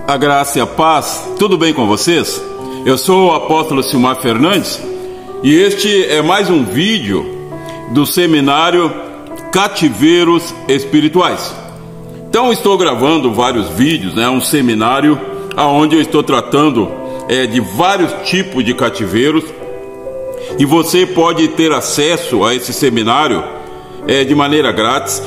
A graça e a paz, tudo bem com vocês? Eu sou o apóstolo Silmar Fernandes e este é mais um vídeo do seminário Cativeiros Espirituais. Então estou gravando vários vídeos, um seminário onde eu estou tratando de vários tipos de cativeiros, e você pode ter acesso a esse seminário de maneira grátis.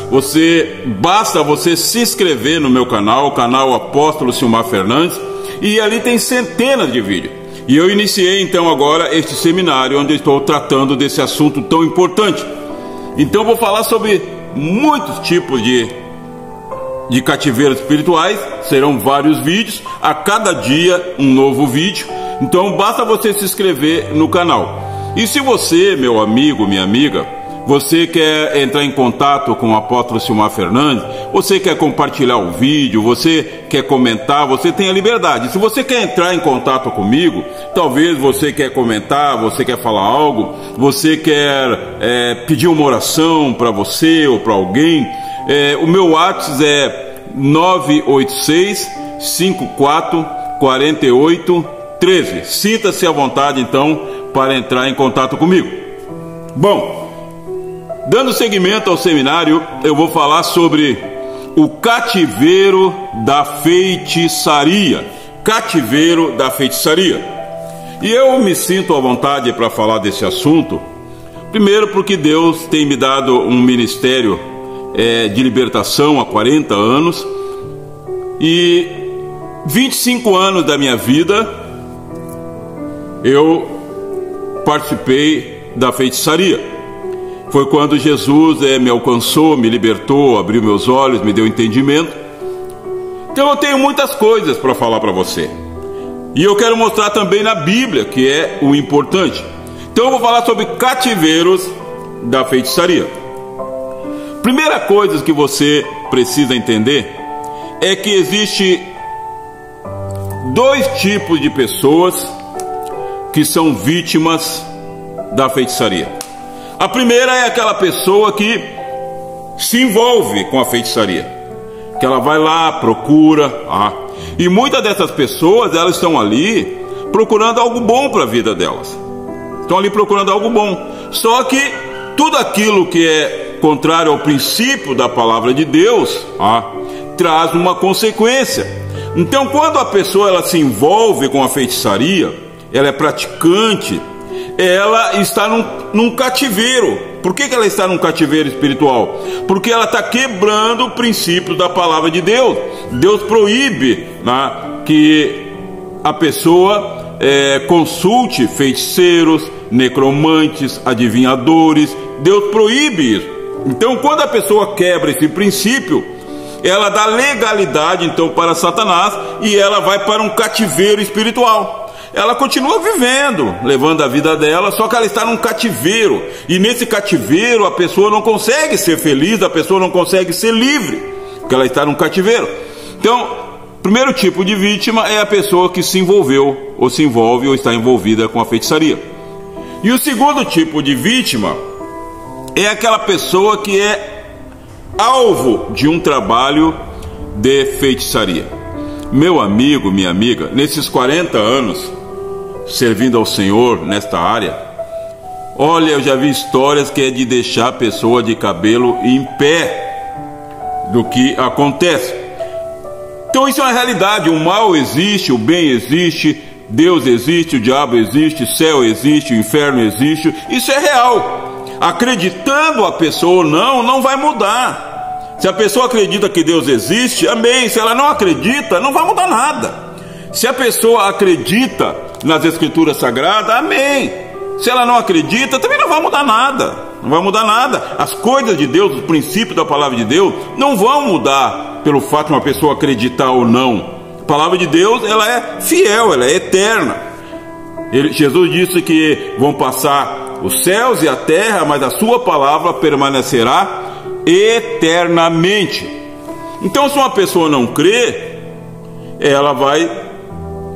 Basta você se inscrever no meu canal, o canal Apóstolo Silmar Fernandes, e ali tem centenas de vídeos. E eu iniciei então agora este seminário onde eu estou tratando desse assunto tão importante. Então vou falar sobre muitos tipos de cativeiros espirituais. Serão vários vídeos, a cada dia um novo vídeo. Então basta você se inscrever no canal. E se você, meu amigo, minha amiga, você quer entrar em contato com o apóstolo Silmar Fernandes, você quer compartilhar o vídeo, você quer comentar, você tem a liberdade. Se você quer entrar em contato comigo, talvez você quer comentar, você quer falar algo, você quer pedir uma oração para você ou para alguém, o meu WhatsApp é 986-544813. Sinta-se à vontade então para entrar em contato comigo. Bom, dando seguimento ao seminário, eu vou falar sobre o cativeiro da feitiçaria. Cativeiro da feitiçaria. E eu me sinto à vontade para falar desse assunto, primeiro porque Deus tem me dado um ministério de libertação há 40 anos, e 25 anos da minha vida eu participei da feitiçaria. Foi quando Jesus me alcançou, me libertou, abriu meus olhos, me deu entendimento. Então eu tenho muitas coisas para falar para você. E eu quero mostrar também na Bíblia, que é o importante. Então eu vou falar sobre cativeiros da feitiçaria. Primeira coisa que você precisa entender é que existe dois tipos de pessoas que são vítimas da feitiçaria. A primeira é aquela pessoa que se envolve com a feitiçaria, que ela vai lá, procura, e muitas dessas pessoas, elas estão ali procurando algo bom para a vida delas, estão ali procurando algo bom, só que tudo aquilo que é contrário ao princípio da palavra de Deus, traz uma consequência. Então quando a pessoa ela se envolve com a feitiçaria, ela é praticante, ela está num cativeiro. Por que ela está num cativeiro espiritual? Porque ela está quebrando o princípio da palavra de Deus. Deus proíbe que a pessoa consulte feiticeiros, necromantes, adivinhadores. Deus proíbe isso. Então quando a pessoa quebra esse princípio, ela dá legalidade então para Satanás, e ela vai para um cativeiro espiritual. Ela continua vivendo, levando a vida dela, só que ela está num cativeiro. E nesse cativeiro a pessoa não consegue ser feliz, a pessoa não consegue ser livre, porque ela está num cativeiro. Então, primeiro tipo de vítima é a pessoa que se envolveu, ou se envolve, ou está envolvida com a feitiçaria. E o segundo tipo de vítima é aquela pessoa que é alvo de um trabalho de feitiçaria. Meu amigo, minha amiga, nesses 40 anos servindo ao Senhor nesta área, olha, eu já vi histórias que é de deixar a pessoa de cabelo em pé do que acontece. Então isso é uma realidade. O mal existe, o bem existe, Deus existe, o diabo existe, o céu existe, o inferno existe. Isso é real. Acreditando a pessoa ou não vai mudar. Se a pessoa acredita que Deus existe, amém. Se ela não acredita, não vai mudar nada. Se a pessoa acredita nas escrituras sagradas, amém. Se ela não acredita, também não vai mudar nada. Não vai mudar nada. As coisas de Deus, os princípios da palavra de Deus, não vão mudar pelo fato de uma pessoa acreditar ou não. A palavra de Deus, ela é fiel, ela é eterna. Jesus disse que vão passar os céus e a terra, mas a sua palavra permanecerá eternamente. Então, se uma pessoa não crê, ela vai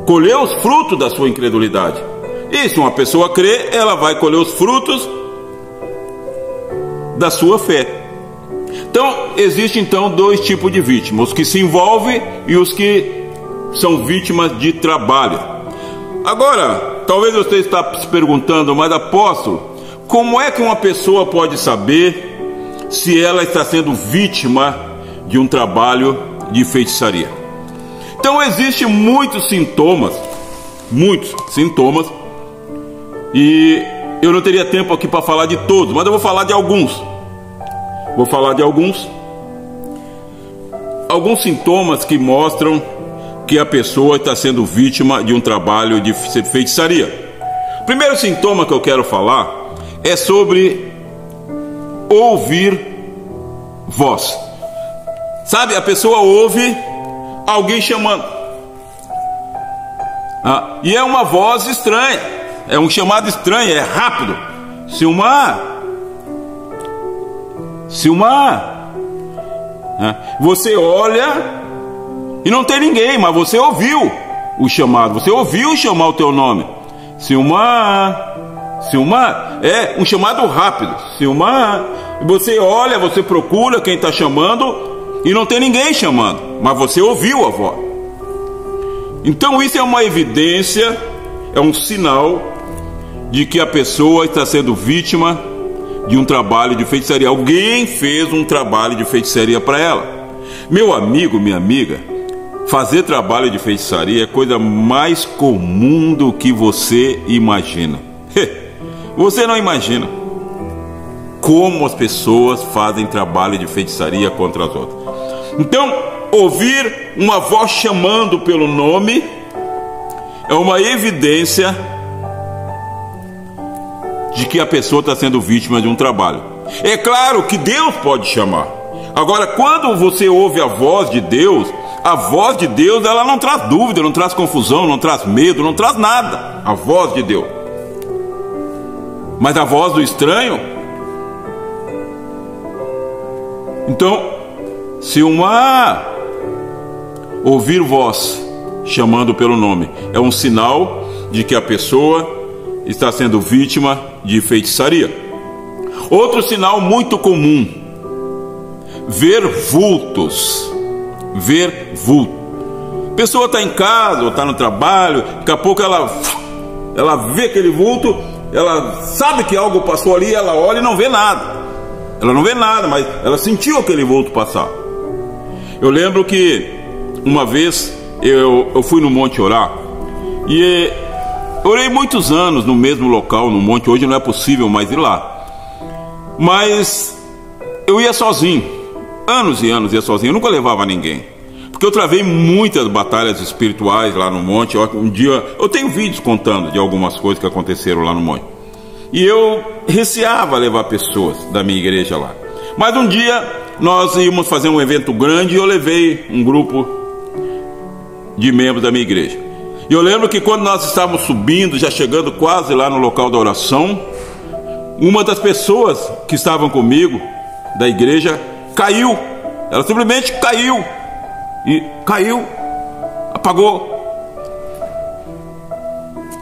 colher os frutos da sua incredulidade. E se uma pessoa crê, ela vai colher os frutos da sua fé. Então, existem então dois tipos de vítimas: os que se envolvem e os que são vítimas de trabalho. Agora, talvez você está se perguntando, mas apóstolo, como é que uma pessoa pode saber se ela está sendo vítima de um trabalho de feitiçaria? Então existem muitos sintomas, e eu não teria tempo aqui para falar de todos, mas eu vou falar de alguns. Alguns sintomas que mostram que a pessoa está sendo vítima de um trabalho de feitiçaria. O primeiro sintoma que eu quero falar é sobre ouvir voz. Sabe, a pessoa ouve alguém chamando, e é uma voz estranha, é um chamado estranho, é rápido. Silmar, você olha e não tem ninguém, mas você ouviu o chamado, você ouviu chamar o teu nome. Silmar, é um chamado rápido. Silmar, você olha, você procura quem está chamando e não tem ninguém chamando, mas você ouviu a voz. Então isso é uma evidência, é um sinal de que a pessoa está sendo vítima de um trabalho de feitiçaria. Alguém fez um trabalho de feitiçaria para ela. Meu amigo, minha amiga, fazer trabalho de feitiçaria é a coisa mais comum do que você imagina. Você não imagina como as pessoas fazem trabalho de feitiçaria contra as outras. Então, ouvir uma voz chamando pelo nome é uma evidência de que a pessoa está sendo vítima de um trabalho. É claro que Deus pode chamar. Agora, quando você ouve a voz de Deus ela não traz dúvida, não traz confusão, não traz medo, não traz nada. A voz de Deus. Mas a voz do estranho, então, se ouvir voz chamando pelo nome é um sinal de que a pessoa está sendo vítima de feitiçaria. Outro sinal muito comum: ver vultos. A pessoa está em casa ou está no trabalho, daqui a pouco ela vê aquele vulto, ela sabe que algo passou ali, ela olha e não vê nada. Ela não vê nada, mas ela sentiu aquele vulto passar. Eu lembro que uma vez eu fui no monte orar, e orei muitos anos no mesmo local, no monte. Hoje não é possível mais ir lá, mas eu ia sozinho, anos e anos ia sozinho, eu nunca levava ninguém, porque eu travei muitas batalhas espirituais lá no monte. Um dia, eu tenho vídeos contando de algumas coisas que aconteceram lá no monte, e eu receava levar pessoas da minha igreja lá. Mas um dia nós íamos fazer um evento grande e eu levei um grupo de membros da minha igreja. E eu lembro que quando nós estávamos subindo, já chegando quase lá no local da oração, uma das pessoas que estavam comigo da igreja caiu. Ela simplesmente caiu. E caiu, apagou.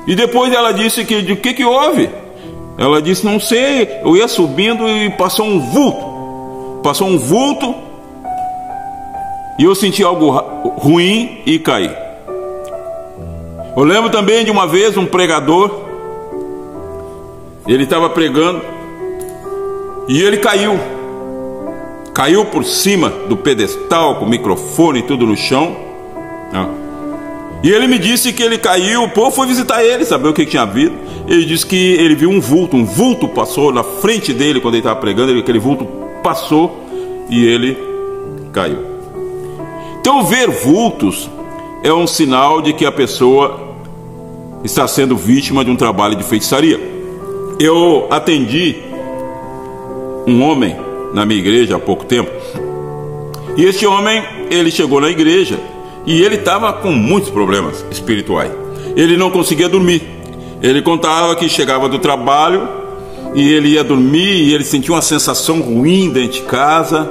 E depois ela disse que o que houve? Ela disse: não sei, eu ia subindo e passou um vulto, e eu senti algo ruim e caí. Eu lembro também de uma vez um pregador, ele estava pregando e ele caiu por cima do pedestal, com o microfone e tudo no chão. E ele me disse que ele caiu. O povo foi visitar ele, saber o que tinha havido. Ele disse que ele viu um vulto passou na frente dele quando ele estava pregando. Aquele vulto passou e ele caiu. Então, ver vultos é um sinal de que a pessoa está sendo vítima de um trabalho de feitiçaria. Eu atendi um homem na minha igreja há pouco tempo, e este homem, ele chegou na igreja e ele estava com muitos problemas espirituais. Ele não conseguia dormir. Ele contava que chegava do trabalho e ele ia dormir e ele sentia uma sensação ruim dentro de casa.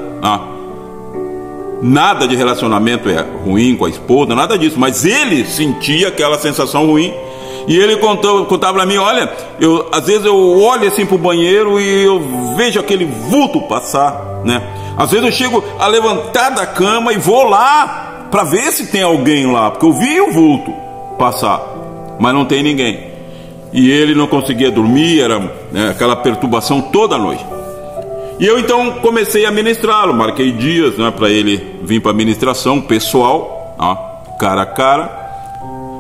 Nada de relacionamento é ruim com a esposa, nada disso, mas ele sentia aquela sensação ruim. E ele contava para mim: olha, às vezes eu olho assim para o banheiro e eu vejo aquele vulto passar, né? Às vezes eu chego a levantar da cama e vou lá para ver se tem alguém lá, porque eu vi o vulto passar, mas não tem ninguém. E ele não conseguia dormir, era, né, aquela perturbação toda a noite. E eu então comecei a ministrá-lo, marquei dias, né, para ele vir para a ministração pessoal, cara a cara,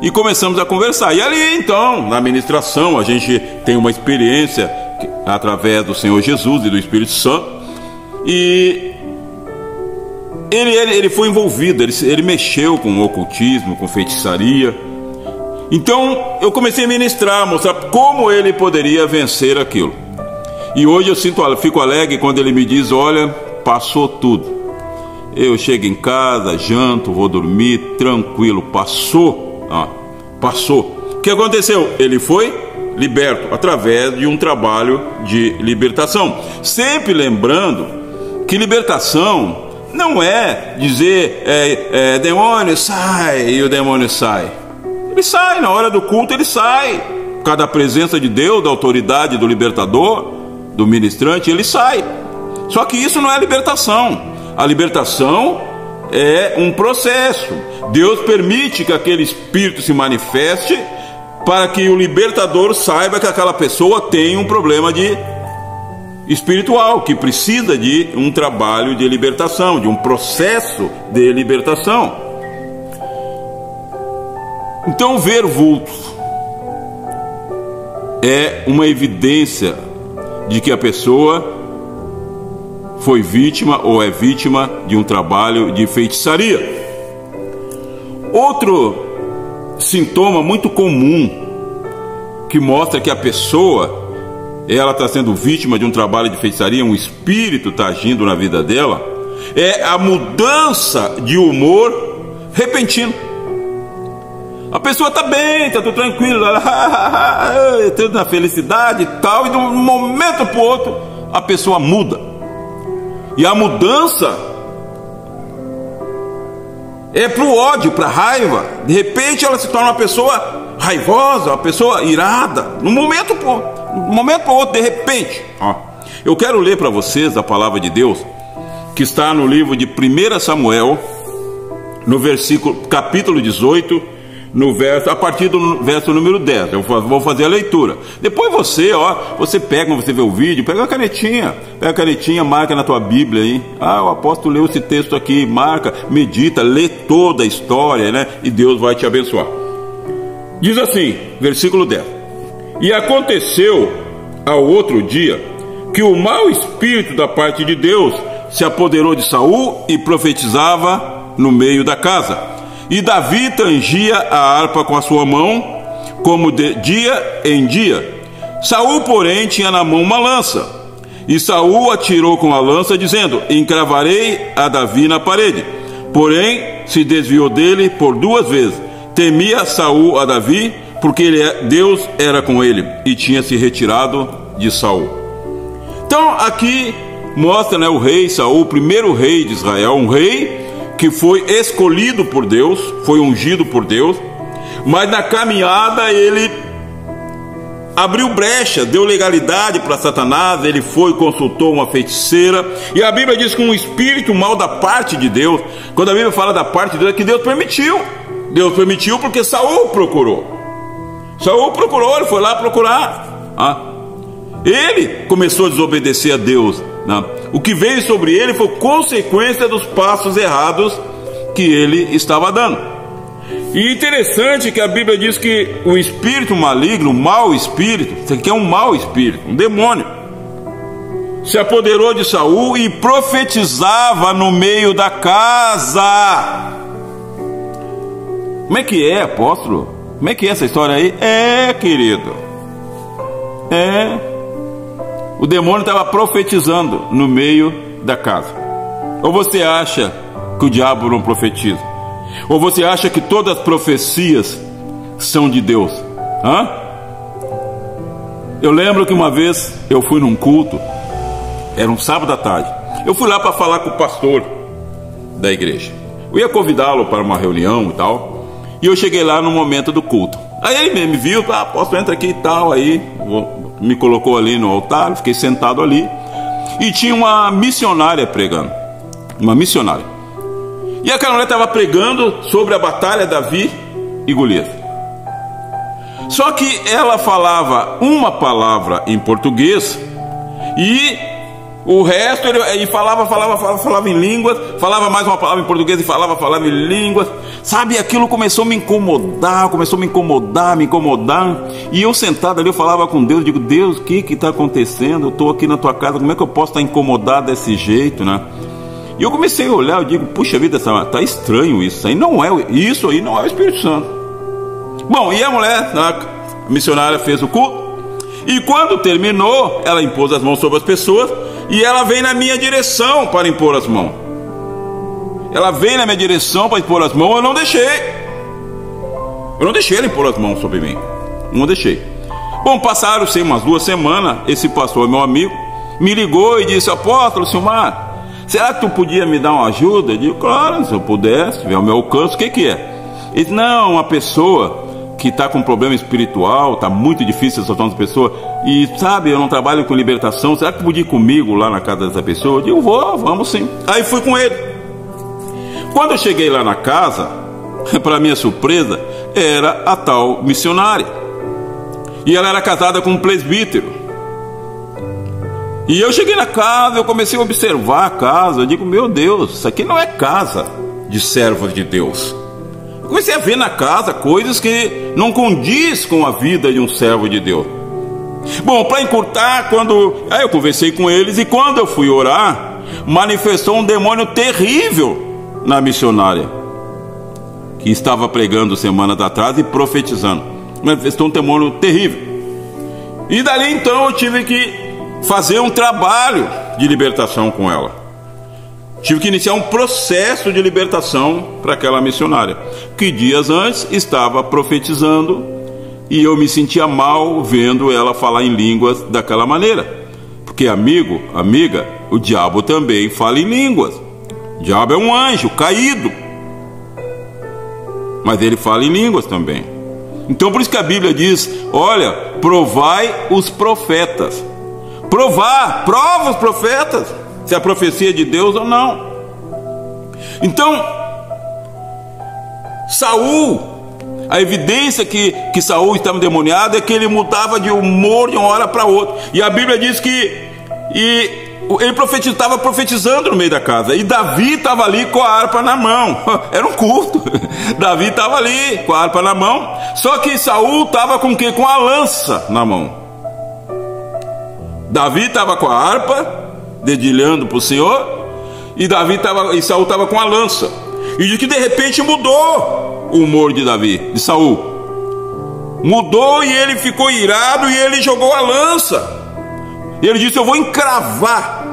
e começamos a conversar. E ali então, na ministração, a gente tem uma experiência através do Senhor Jesus e do Espírito Santo, e ele foi envolvido, ele mexeu com o ocultismo, com feitiçaria. Então eu comecei a ministrar, mostrar como ele poderia vencer aquilo. E hoje eu fico alegre quando ele me diz: olha, passou tudo. Eu chego em casa, janto, vou dormir tranquilo, passou. Passou. O que aconteceu? Ele foi liberto através de um trabalho de libertação. Sempre lembrando que libertação não é dizer demônio sai, e o demônio sai. Ele sai, na hora do culto ele sai. Cada presença de Deus, da autoridade do libertador, do ministrante, ele sai. Só que isso não é libertação. A libertação é um processo. Deus permite que aquele espírito se manifeste para que o libertador saiba que aquela pessoa tem um problema espiritual, que precisa de um trabalho de libertação, de um processo de libertação. Então, ver vultos é uma evidência de que a pessoa foi vítima ou é vítima de um trabalho de feitiçaria. Outro sintoma muito comum que mostra que a pessoa está sendo vítima de um trabalho de feitiçaria, um espírito está agindo na vida dela, é a mudança de humor repentino. A pessoa está bem, está tudo tranquilo, tudo na felicidade e tal, e de um momento para o outro a pessoa muda. E a mudança é para o ódio, para a raiva. De repente ela se torna uma pessoa raivosa, uma pessoa irada, num momento para o outro, de repente. Eu quero ler para vocês a palavra de Deus, que está no livro de 1 Samuel, no capítulo 18, a partir do verso número 10. Eu vou fazer a leitura. Depois você pega, você vê o vídeo, pega a canetinha, marca na tua Bíblia aí. O apóstolo leu esse texto aqui, marca, medita, lê toda a história, né? E Deus vai te abençoar. Diz assim, versículo 10: E aconteceu ao outro dia que o mau espírito da parte de Deus se apoderou de Saul e profetizava no meio da casa. E Davi tangia a harpa com a sua mão, como de dia em dia. Saul, porém, tinha na mão uma lança. E Saul atirou com a lança, dizendo: encravarei a Davi na parede. Porém, se desviou dele por 2 vezes. Temia Saul a Davi, porque Deus era com ele, e tinha se retirado de Saul. Então, aqui mostra, né, o rei Saul, o primeiro rei de Israel, um rei que foi escolhido por Deus, foi ungido por Deus, mas na caminhada ele abriu brecha, deu legalidade para Satanás. Ele foi, consultou uma feiticeira, e a Bíblia diz que um espírito mau da parte de Deus, quando a Bíblia fala da parte de Deus, é que Deus permitiu porque Saul procurou, ele foi lá procurar, ele começou a desobedecer a Deus, né? O que veio sobre ele foi consequência dos passos errados que ele estava dando. E interessante que a Bíblia diz que o espírito maligno, o mau espírito, isso aqui é um mau espírito, um demônio, se apoderou de Saul e profetizava no meio da casa. Como é que é, apóstolo? Como é que é essa história aí? Querido, o demônio estava profetizando no meio da casa. Ou você acha que o diabo não profetiza? Ou você acha que todas as profecias são de Deus? Eu lembro que uma vez eu fui num culto, era um sábado à tarde. Eu fui lá para falar com o pastor da igreja. Eu ia convidá-lo para uma reunião e tal, e eu cheguei lá no momento do culto. Aí ele me viu, apóstolo, entra aqui e tal, aí me colocou ali no altar, fiquei sentado ali, e tinha uma missionária pregando, uma missionária. E aquela mulher estava pregando sobre a batalha de Davi e Golias. Só que ela falava uma palavra em português e o resto ele falava em línguas, falava mais uma palavra em português e falava em línguas. Sabe, aquilo começou a me incomodar. E eu sentado ali, eu falava com Deus, digo: Deus, o que está acontecendo? Eu estou aqui na tua casa, como é que eu posso estar incomodado desse jeito, né? E eu comecei a olhar, eu digo: puxa vida, está estranho isso aí não é o Espírito Santo. Bom, e a mulher, a missionária, fez o culto, e quando terminou, ela impôs as mãos sobre as pessoas, e ela veio na minha direção para impor as mãos. Eu não deixei ela impor as mãos sobre mim. Não deixei. Bom, passaram-se umas 2 semanas, esse pastor, meu amigo, me ligou e disse: apóstolo Silmar, será que tu podia me dar uma ajuda? Eu digo: claro, se eu pudesse, se tiver ao meu alcance. O que é? Ele disse: não, uma pessoa que está com problema espiritual, está muito difícil soltar essa pessoa, e sabe, eu não trabalho com libertação, será que tu podia ir comigo lá na casa dessa pessoa? Eu digo: vamos sim. Aí fui com ele. Quando eu cheguei lá na casa, para minha surpresa, era a tal missionária, e ela era casada com um presbítero. E eu cheguei na casa, eu comecei a observar a casa, eu digo: meu Deus, isso aqui não é casa de servos de Deus. Eu comecei a ver na casa coisas que não condiz com a vida de um servo de Deus. Bom, para encurtar, aí eu conversei com eles, e quando eu fui orar, manifestou um demônio terrível na missionária, que estava pregando semanas atrás e profetizando. Manifestou um demônio terrível. E dali então eu tive que fazer um trabalho de libertação com ela. Tive que iniciar um processo de libertação para aquela missionária, que dias antes estava profetizando, e eu me sentia mal vendo ela falar em línguas daquela maneira. Porque, amiga, o diabo também fala em línguas. O diabo é um anjo caído, mas ele fala em línguas também. Então por isso que a Bíblia diz: olha, provai os profetas. Prova os profetas, se a profecia é de Deus ou não. Então, Saul, a evidência que Saul estava endemoniado é que ele mudava de humor de uma hora para outra. E a Bíblia diz que ele estava profetizando no meio da casa, e Davi estava ali com a harpa na mão. Era um culto. Davi estava ali com a harpa na mão, só que Saul estava com o quê? Com a lança na mão. Davi estava com a harpa, dedilhando para o Senhor, e Saul estava com a lança. E de que de repente mudou o humor de Saul. Mudou, e ele ficou irado, e ele jogou a lança. E ele disse: eu vou encravar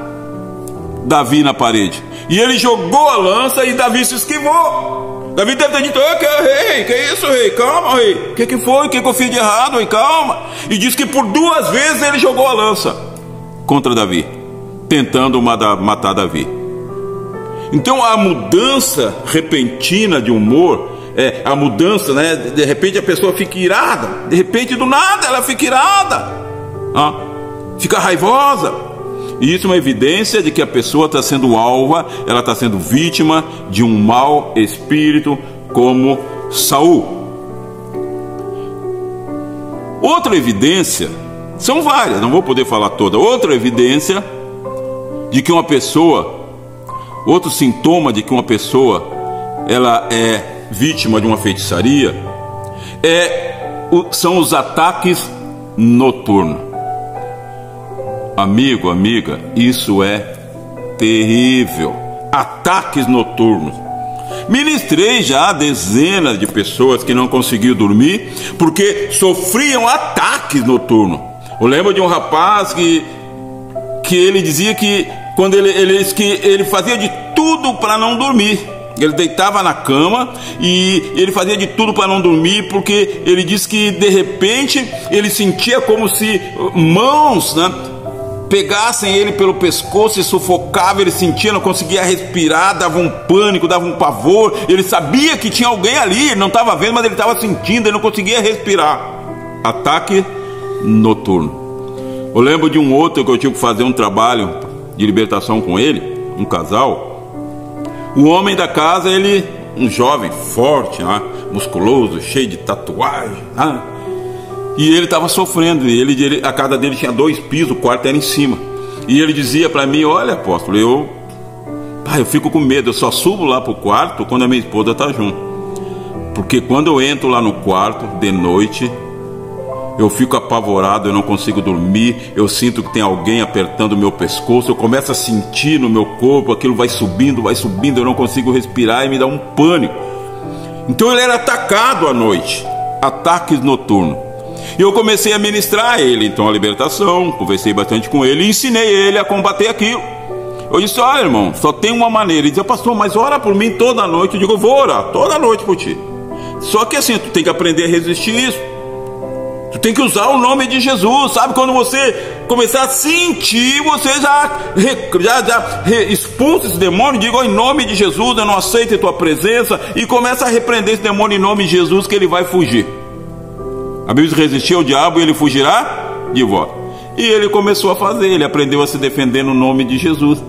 Davi na parede. E ele jogou a lança, e Davi se esquivou. Davi deve ter dito: rei, que é isso, rei? Calma, rei. O que foi? O que eu fiz de errado, rei? Calma. E diz que por 2 vezes ele jogou a lança contra Davi, tentando matar Davi. Então a mudança repentina de humor, a mudança, né? De repente a pessoa fica irada, de repente do nada ela fica irada, fica raivosa. E isso é uma evidência de que a pessoa está sendo alva, ela está sendo vítima de um mau espírito, como Saul. Outra evidência, são várias, não vou poder falar toda. Outra evidência de que uma pessoa, outro sintoma de que uma pessoa ela é vítima de uma feitiçaria, são os ataques noturnos. Amigo, amiga, isso é terrível. Ataques noturnos. Ministrei já a dezenas de pessoas que não conseguiam dormir porque sofriam ataques noturnos. Eu lembro de um rapaz que ele dizia que quando ele fazia de tudo para não dormir. Ele deitava na cama e ele fazia de tudo para não dormir, porque ele disse que de repente ele sentia como se mãos, né, pegassem ele pelo pescoço e sufocava. Ele sentia, não conseguia respirar, dava um pânico, dava um pavor. Ele sabia que tinha alguém ali, ele não estava vendo, mas ele estava sentindo, ele não conseguia respirar. Ataque noturno. Eu lembro de um outro que eu tive que fazer um trabalho de libertação com ele, um casal. O homem da casa, ele, um jovem forte, musculoso, cheio de tatuagem, e ele estava sofrendo. A casa dele tinha 2 pisos, o quarto era em cima. E ele dizia para mim: olha, apóstolo, eu fico com medo, eu só subo lá para o quarto quando a minha esposa está junto, porque quando eu entro lá no quarto de noite, eu fico apavorado, eu não consigo dormir, eu sinto que tem alguém apertando o meu pescoço, eu começo a sentir no meu corpo, aquilo vai subindo, eu não consigo respirar e me dá um pânico. Então ele era atacado à noite, ataques noturnos. E eu comecei a ministrar a ele então a libertação, conversei bastante com ele e ensinei ele a combater aquilo. Eu disse: olha, irmão, só tem uma maneira. Ele dizia: pastor, mas ora por mim toda noite. Eu digo: eu vou orar toda noite por ti. Só que assim, tu tem que aprender a resistir isso. Tu tem que usar o nome de Jesus, sabe? Quando você começar a sentir, você já expulsa esse demônio. Diga: em nome de Jesus, eu não aceito a tua presença. E começa a repreender esse demônio em nome de Jesus, que ele vai fugir. A Bíblia diz: resistir ao diabo e ele fugirá de vós. E ele começou a fazer, ele aprendeu a se defender no nome de Jesus.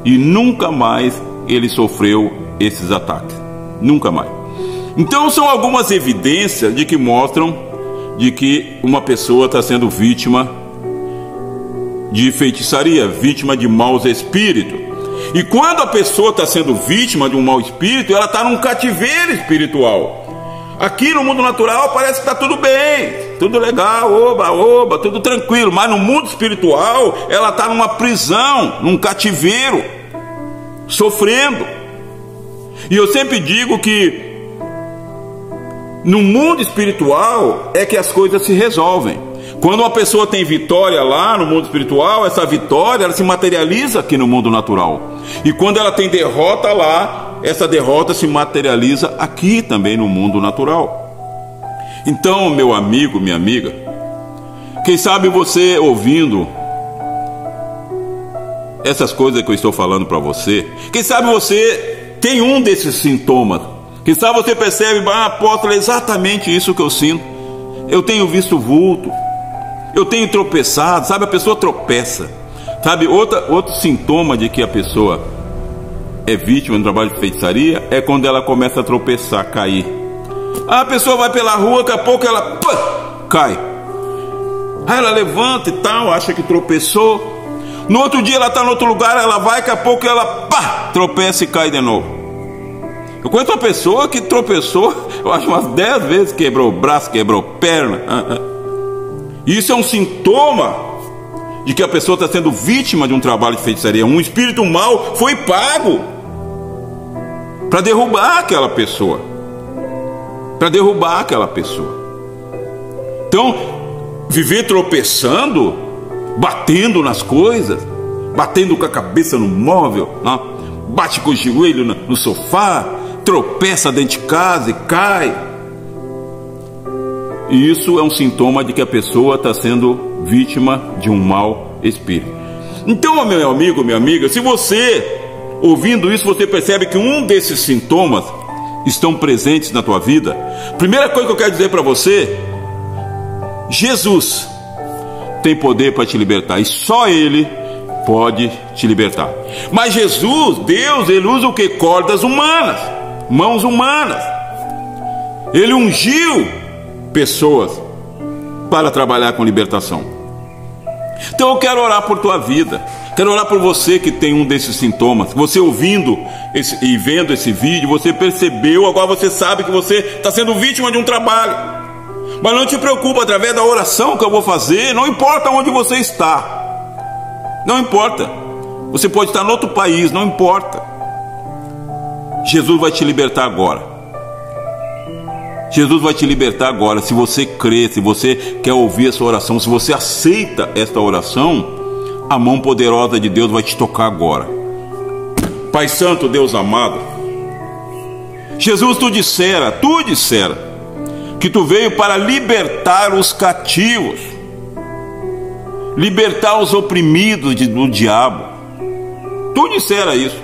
E nunca mais ele sofreu esses ataques. Nunca mais. Então são algumas evidências de que mostram de que uma pessoa está sendo vítima de feitiçaria, vítima de maus espíritos. E quando a pessoa está sendo vítima de um mau espírito, ela está num cativeiro espiritual. Aqui no mundo natural parece que está tudo bem, tudo legal, oba, tudo tranquilo. Mas no mundo espiritual ela está numa prisão, num cativeiro, sofrendo. E eu sempre digo que no mundo espiritual é que as coisas se resolvem. Quando uma pessoa tem vitória lá no mundo espiritual, essa vitória ela se materializa aqui no mundo natural. E quando ela tem derrota lá, essa derrota se materializa aqui também no mundo natural. Então, meu amigo, minha amiga, quem sabe você ouvindo essas coisas que eu estou falando para você, quem sabe você tem um desses sintomas. Quem sabe você percebe: apóstolo, é exatamente isso que eu sinto. Eu tenho visto vulto, eu tenho tropeçado, sabe? A pessoa tropeça, sabe? Outro sintoma de que a pessoa é vítima do trabalho de feitiçaria é quando ela começa a tropeçar, cair. A pessoa vai pela rua, daqui a pouco ela cai. Aí ela levanta e tal, acha que tropeçou. No outro dia ela está em outro lugar, ela vai, daqui a pouco ela tropeça e cai de novo. Eu conheço uma pessoa que tropeçou, eu acho umas 10 vezes, quebrou o braço, quebrou perna. Isso é um sintoma de que a pessoa está sendo vítima de um trabalho de feitiçaria. Um espírito mau foi pago para derrubar aquela pessoa. Então, viver tropeçando, batendo nas coisas, batendo com a cabeça no móvel, bate com o joelho no sofá, tropeça dentro de casa e cai. E isso é um sintoma de que a pessoa está sendo vítima de um mau espírito. Então, meu amigo, minha amiga, se você, ouvindo isso, você percebe que um desses sintomas estão presentes na tua vida, primeira coisa que eu quero dizer para você: Jesus tem poder para te libertar, e só Ele pode te libertar. Mas Jesus, Deus, Ele usa o que? Cordas humanas, mãos humanas. Ele ungiu pessoas para trabalhar com libertação. Então eu quero orar por tua vida, quero orar por você que tem um desses sintomas. Você ouvindo e vendo esse vídeo, você percebeu, agora você sabe que você está sendo vítima de um trabalho. Mas não te preocupa, através da oração que eu vou fazer, não importa onde você está, não importa, você pode estar em outro país, não importa, Jesus vai te libertar agora. Jesus vai te libertar agora. Se você crê, se você quer ouvir essa oração, se você aceita esta oração, a mão poderosa de Deus vai te tocar agora. Pai Santo, Deus amado, Jesus, tu dissera que tu veio para libertar os cativos, libertar os oprimidos do diabo. Tu dissera isso,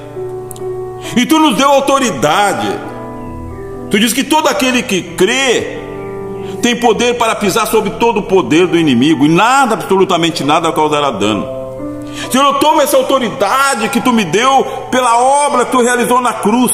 e tu nos deu autoridade. Tu diz que todo aquele que crê tem poder para pisar sobre todo o poder do inimigo, e nada, absolutamente nada, causará dano. Senhor, eu tomo essa autoridade que tu me deu pela obra que tu realizou na cruz.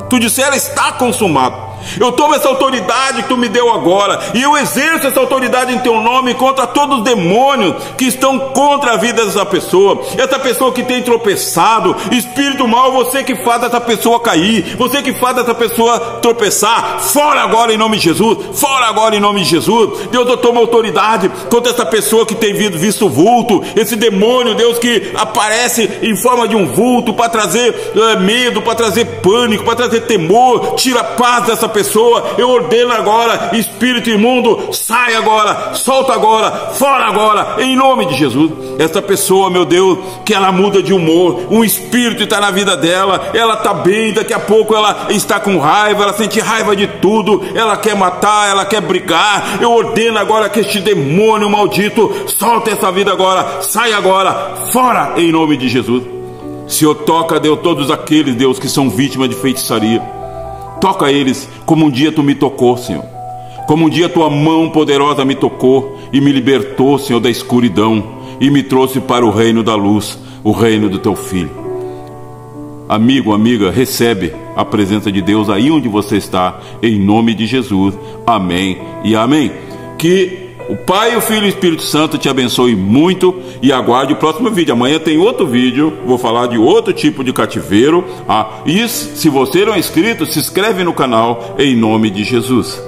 Tu dissera, está consumado. Eu tomo essa autoridade que tu me deu agora e eu exerço essa autoridade em teu nome contra todos os demônios que estão contra a vida dessa pessoa que tem tropeçado. Espírito mau, você que faz essa pessoa cair, você que faz essa pessoa tropeçar, fora agora em nome de Jesus, fora agora em nome de Jesus. Deus, eu tomo autoridade contra essa pessoa que tem visto vulto, esse demônio, Deus, que aparece em forma de um vulto para trazer medo, para trazer pânico, para trazer temor. Tira a paz dessa pessoa. Eu ordeno agora, espírito imundo, sai agora, solta agora, fora agora, em nome de Jesus. Essa pessoa, meu Deus, que ela muda de humor, um espírito está na vida dela, ela está bem, daqui a pouco ela está com raiva, ela sente raiva de tudo, ela quer matar, ela quer brigar. Eu ordeno agora que este demônio maldito solta essa vida agora, sai agora, fora, em nome de Jesus. Senhor, toca, Deus, todos aqueles, Deus, que são vítimas de feitiçaria. Toca eles como um dia tu me tocou, Senhor. Como um dia tua mão poderosa me tocou e me libertou, Senhor, da escuridão e me trouxe para o reino da luz, o reino do teu Filho. Amigo, amiga, recebe a presença de Deus aí onde você está, em nome de Jesus. Amém e amém. Que o Pai, o Filho e o Espírito Santo te abençoe muito e aguarde o próximo vídeo. Amanhã tem outro vídeo, vou falar de outro tipo de cativeiro. E se você não é inscrito, se inscreve no canal em nome de Jesus.